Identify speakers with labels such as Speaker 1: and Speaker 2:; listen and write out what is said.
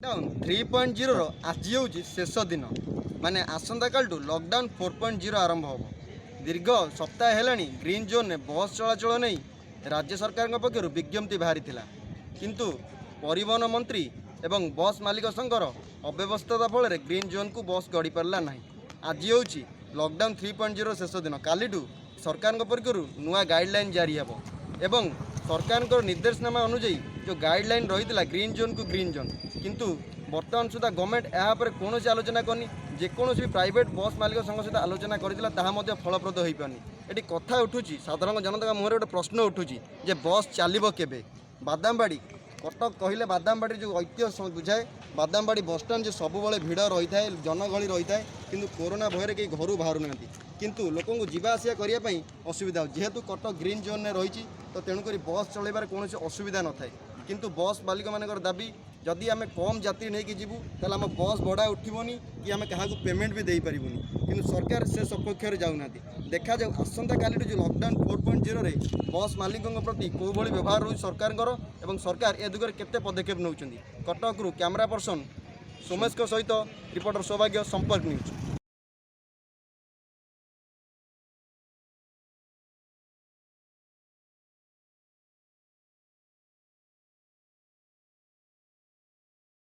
Speaker 1: Lockdown 3.0 आज हूँ शेष दिन माने आसंता कालू लॉकडाउन 4.0 आरंभ होब। दीर्घ सप्ताह है ग्रीन जोन में बस चलाचल नहीं राज्य सरकार पक्षर विज्ञप्ति बाहरी किंतु परिवहन मंत्री एवं बस मालिक संघर अव्यवस्था फल ग्रीन जोन को बस गड़ी पारा ना। आज हूँ लॉकडाउन 3.0 शेष दिन कालीठू सरकार पक्षर नुआ गाइडलाइन जारी हेब एवं सरकार निर्देशनामा अनुଯାयी जो गाइडलाइन रही है ग्रीन जोन को ग्रीन जोन किंतु बर्तमान सुधा गवर्नमेंट यहाँ कौन आलोचना करनी जेकोसी भी प्राइवेट बस मालिक संघ सहित आलोचना करता फलप्रद हो पारनी। ये कथा उठूँ साधारण जनता मुहर गोटे प्रश्न उठूँ जे बस चलो केबे बादामबाड़ी कटक कहले बादामबाड़ी जो ऐतिह्य बुझाए बादामबाड़ी बसस्टाण जो सब भिड़ रही है जनगहली रही है किंतु कोरोना भय कहीं घर बाहर ना किंतु लोक जीवा आसिया करने असुविधा जेहेतु कटक ग्रीन जोन में रही तो तेणुक बस चलैबार कौन असुविधा न थाए किंतु बस मालिक मान दाबी जदि आम कम यात्री नहीं जीवु ताल आम बस भड़ा उठबनी कि आम क्या पेमेंट भी दे पारूनी किंतु सरकार से सपक्ष जाऊना देखा जाऊ आसंता काली जो लॉकडाउन 4.0 रे बस मालिकों प्रति कौ भाई व्यवहार रोच सरकार और सरकार ए दिगरे केते पदक्षेप नौकरी। कटक कैमरा पर्सन सोमेश सहित रिपोर्टर सौभाग्य संपर्क न्यूज।